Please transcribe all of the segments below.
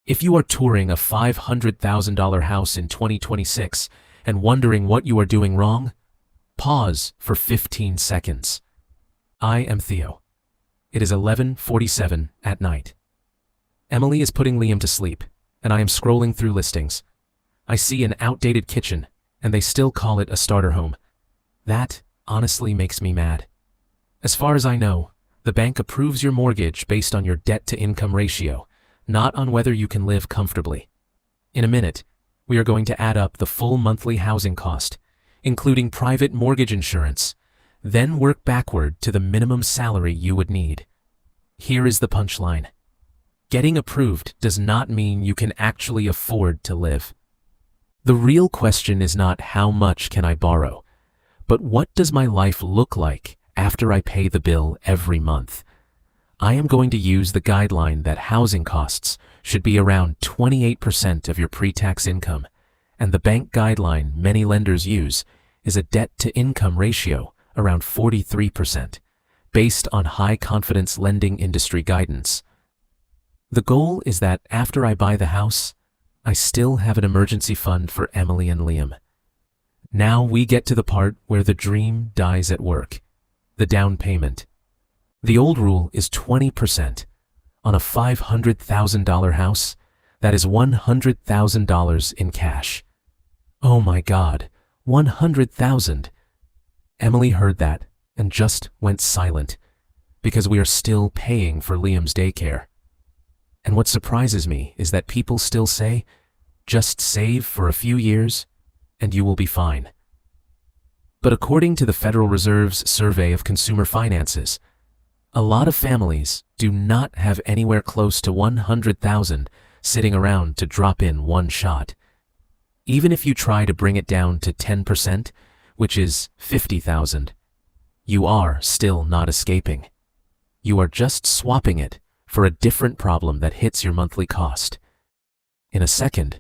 If you are touring a $500,000 house in 2026 and wondering what you are doing wrong, pause for 15 seconds. I am Theo. It is 11:47 at night. Emily is putting Liam to sleep, and I am scrolling through listings. I see an outdated kitchen, and they still call it a starter home. That honestly makes me mad. As far as I know, the bank approves your mortgage based on your debt-to-income ratio, not on whether you can live comfortably. In a minute, we are going to add up the full monthly housing cost, including private mortgage insurance, then work backward to the minimum salary you would need. Here is the punchline. Getting approved does not mean you can actually afford to live. The real question is not how much can I borrow, but what does my life look like after I pay the bill every month? I am going to use the guideline that housing costs should be around 28% of your pre-tax income, and the bank guideline many lenders use is a debt-to-income ratio around 43%, based on high-confidence lending industry guidance. The goal is that after I buy the house, I still have an emergency fund for Emily and Liam. Now we get to the part where the dream dies at work, the down payment. The old rule is 20%. On a $500,000 house, that is $100,000 in cash. Oh my God, $100,000. Emily heard that and just went silent, because we are still paying for Liam's daycare. And what surprises me is that people still say, just save for a few years and you will be fine. But according to the Federal Reserve's Survey of Consumer Finances, a lot of families do not have anywhere close to $100,000 sitting around to drop in one shot. Even if you try to bring it down to 10%, which is $50,000, you are still not escaping. You are just swapping it for a different problem that hits your monthly cost. In a second,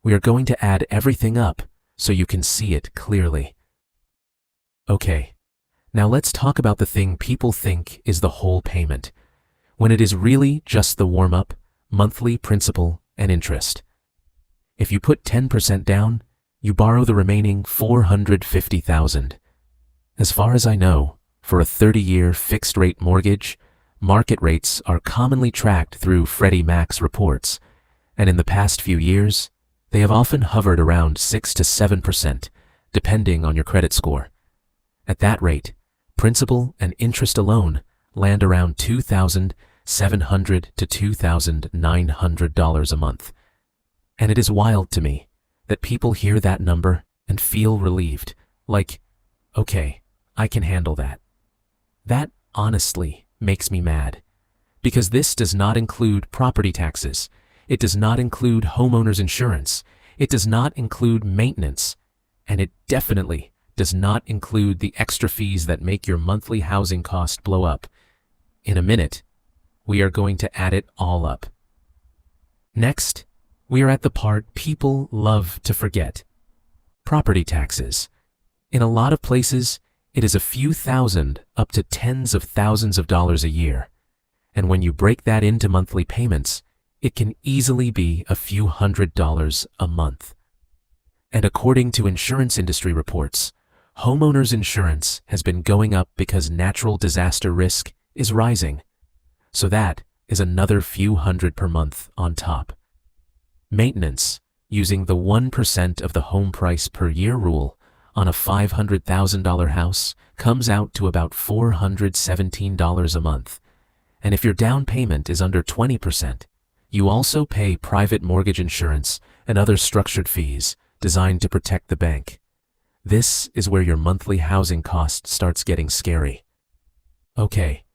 we are going to add everything up so you can see it clearly. Okay. Now let's talk about the thing people think is the whole payment, when it is really just the warm-up, monthly principal, and interest. If you put 10% down, you borrow the remaining $450,000. As far as I know, for a 30-year fixed-rate mortgage, market rates are commonly tracked through Freddie Mac's reports, and in the past few years, they have often hovered around 6 to 7%, depending on your credit score. At that rate, principal and interest alone land around $2,700 to $2,900 a month. And it is wild to me that people hear that number and feel relieved, like, okay, I can handle that. That honestly makes me mad, because this does not include property taxes, it does not include homeowners insurance, it does not include maintenance, and it definitely does not include the extra fees that make your monthly housing cost blow up. In a minute, we are going to add it all up. Next, we are at the part people love to forget. Property taxes. In a lot of places, it is a few thousand up to tens of thousands of dollars a year. And when you break that into monthly payments, it can easily be a few $100s a month. And according to insurance industry reports, homeowners insurance has been going up because natural disaster risk is rising. So that is another few hundred per month on top. Maintenance, using the 1% of the home price per year rule on a $500,000 house, comes out to about $417 a month. And if your down payment is under 20%, you also pay private mortgage insurance and other structured fees designed to protect the bank. This is where your monthly housing cost starts getting scary. Okay,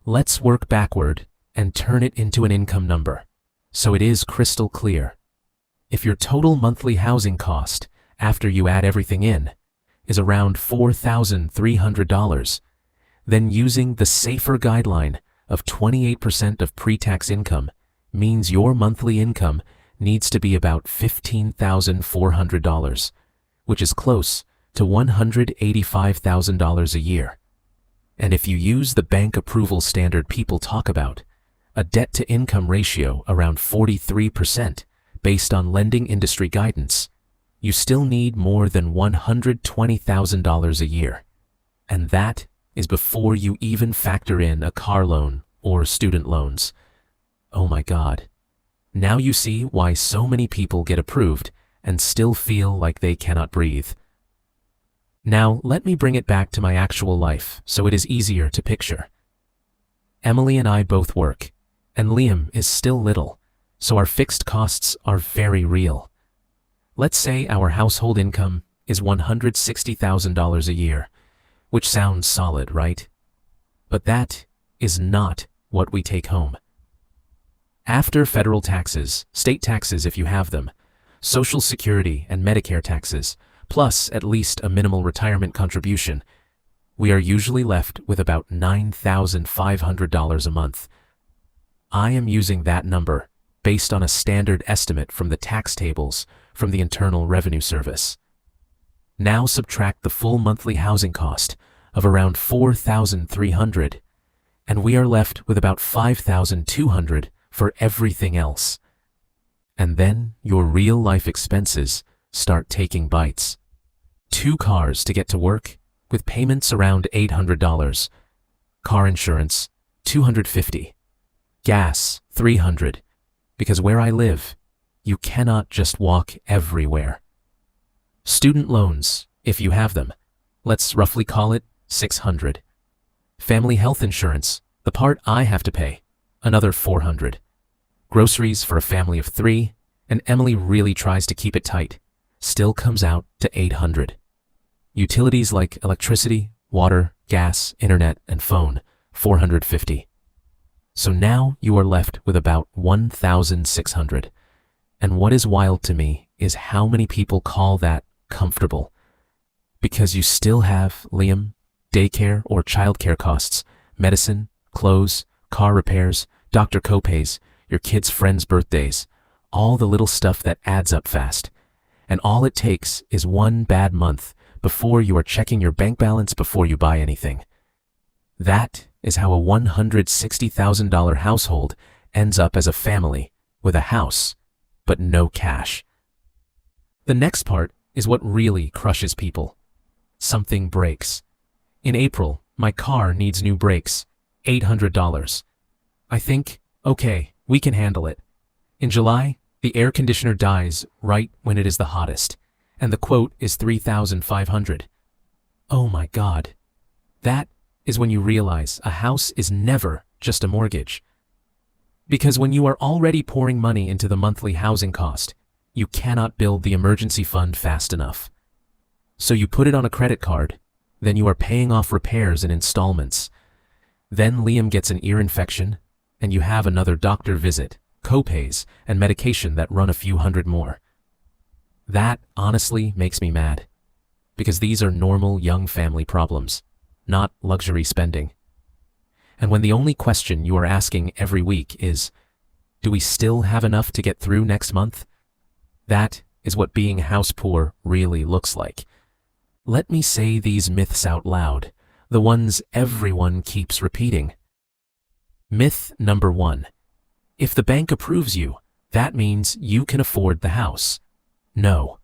let's work backward and turn it into an income number, so it is crystal clear. If your total monthly housing cost, after you add everything in, is around $4,300, then using the safer guideline of 28% of pre-tax income means your monthly income needs to be about $15,400, which is close to $185,000 a year. And if you use the bank approval standard people talk about, a debt-to-income ratio around 43% based on lending industry guidance, you still need more than $120,000 a year. And that is before you even factor in a car loan or student loans. Oh my God. Now you see why so many people get approved and still feel like they cannot breathe. Now, let me bring it back to my actual life so it is easier to picture. Emily and I both work, and Liam is still little, so our fixed costs are very real. Let's say our household income is $160,000 a year, which sounds solid, right? But that is not what we take home. After federal taxes, state taxes if you have them, Social Security and Medicare taxes, plus at least a minimal retirement contribution, we are usually left with about $9,500 a month. I am using that number based on a standard estimate from the tax tables from the Internal Revenue Service. Now subtract the full monthly housing cost of around $4,300, and we are left with about $5,200 for everything else. And then your real-life expenses start taking bites. 2 cars to get to work, with payments around $800. Car insurance, $250. Gas, $300. Because where I live, you cannot just walk everywhere. Student loans, if you have them, let's roughly call it $600. Family health insurance, the part I have to pay, another $400. Groceries for a family of 3, and Emily really tries to keep it tight, still comes out to $800. Utilities like electricity, water, gas, internet, and phone, $450. So now you are left with about $1,600. And what is wild to me is how many people call that comfortable. Because you still have, Liam, daycare or childcare costs, medicine, clothes, car repairs, doctor copays, your kids' friends' birthdays, all the little stuff that adds up fast. And all it takes is one bad month before you are checking your bank balance before you buy anything. That is how a $160,000 household ends up as a family with a house, but no cash. The next part is what really crushes people. Something breaks. In April, my car needs new brakes, $800. I think, okay, we can handle it. In July, the air conditioner dies right when it is the hottest, and the quote is $3,500. Oh my God. That is when you realize a house is never just a mortgage. Because when you are already pouring money into the monthly housing cost, you cannot build the emergency fund fast enough. So you put it on a credit card, then you are paying off repairs in installments. Then Liam gets an ear infection, and you have another doctor visit, copays, and medication that run a few hundred more. That honestly makes me mad, because these are normal young family problems, not luxury spending. And when the only question you are asking every week is, do we still have enough to get through next month? That is what being house poor really looks like. Let me say these myths out loud, the ones everyone keeps repeating. Myth number 1. If the bank approves you, that means you can afford the house. No.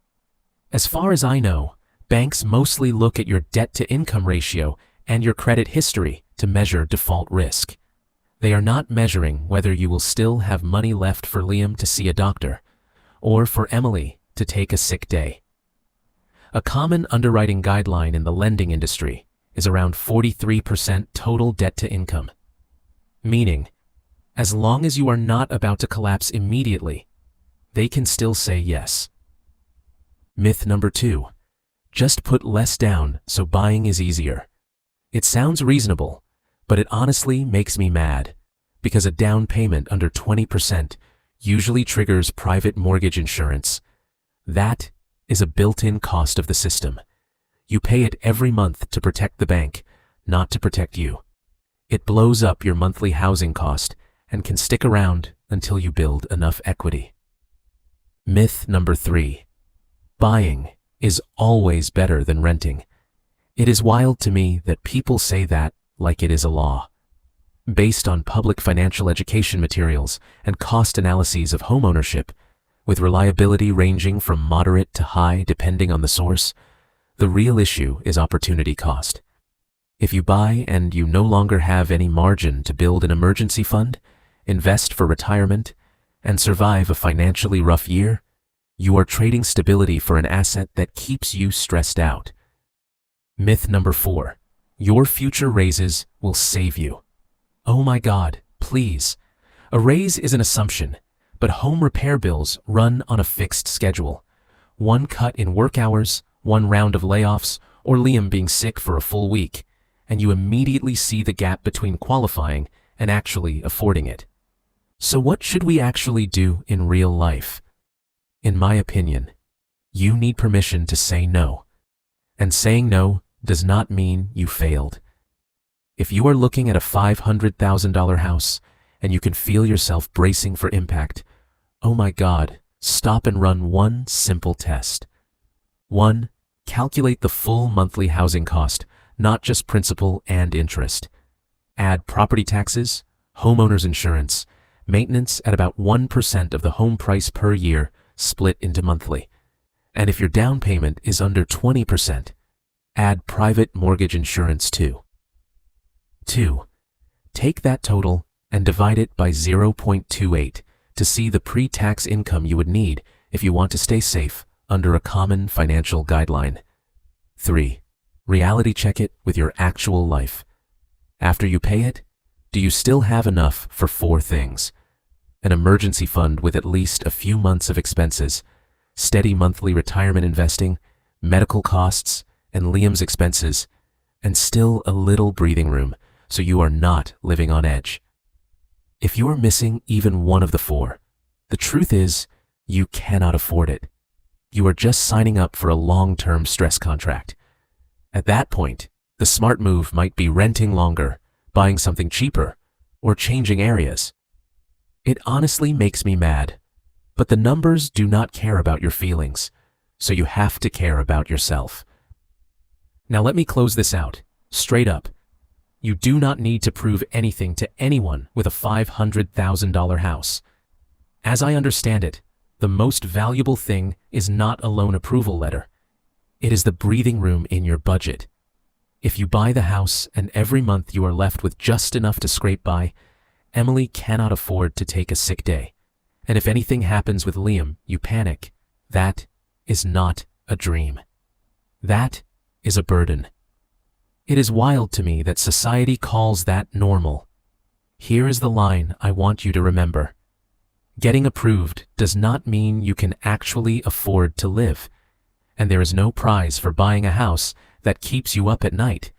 As far as I know, banks mostly look at your debt-to-income ratio and your credit history to measure default risk. They are not measuring whether you will still have money left for Liam to see a doctor, or for Emily to take a sick day. A common underwriting guideline in the lending industry is around 43% total debt-to-income. Meaning, as long as you are not about to collapse immediately, they can still say yes. Myth number 2. Just put less down so buying is easier. It sounds reasonable, but it honestly makes me mad, because a down payment under 20% usually triggers private mortgage insurance. That is a built-in cost of the system. You pay it every month to protect the bank, not to protect you. It blows up your monthly housing cost and can stick around until you build enough equity. Myth number 3. Buying is always better than renting. It is wild to me that people say that like it is a law. based on public financial education materials and cost analyses of homeownership, with reliability ranging from moderate to high depending on the source. The real issue is opportunity cost. If you buy and you no longer have any margin to build an emergency fund, invest for retirement, and survive a financially rough year, you are trading stability for an asset that keeps you stressed out. Myth number 4. Your future raises will save you. Oh my God, please. A raise is an assumption, but home repair bills run on a fixed schedule. One cut in work hours, one round of layoffs, or Liam being sick for a full week, and you immediately see the gap between qualifying and actually affording it. So what should we actually do in real life? In my opinion, you need permission to say no. And saying no does not mean you failed. If you are looking at a $500,000 house and you can feel yourself bracing for impact, oh my God, stop and run one simple test. 1. Calculate the full monthly housing cost, not just principal and interest. Add property taxes, homeowner's insurance, maintenance at about 1% of the home price per year, split into monthly. And if your down payment is under 20%, add private mortgage insurance too. 2. Take that total and divide it by 0.28 to see the pre-tax income you would need if you want to stay safe under a common financial guideline. 3. Reality check it with your actual life. After you pay it, do you still have enough for 4 things? An emergency fund with at least a few months of expenses, steady monthly retirement investing, medical costs, and Liam's expenses, and still a little breathing room so you are not living on edge. If you are missing even one of the 4, the truth is you cannot afford it. You are just signing up for a long-term stress contract. At that point, the smart move might be renting longer, buying something cheaper, or changing areas. It honestly makes me mad, but the numbers do not care about your feelings, so you have to care about yourself. Now let me close this out, straight up. You do not need to prove anything to anyone with a $500,000 house. As I understand it, the most valuable thing is not a loan approval letter. It is the breathing room in your budget. If you buy the house and every month you are left with just enough to scrape by, Emily cannot afford to take a sick day. And if anything happens with Liam, you panic. That is not a dream. That is a burden. It is wild to me that society calls that normal. Here is the line I want you to remember. Getting approved does not mean you can actually afford to live. And there is no prize for buying a house that keeps you up at night.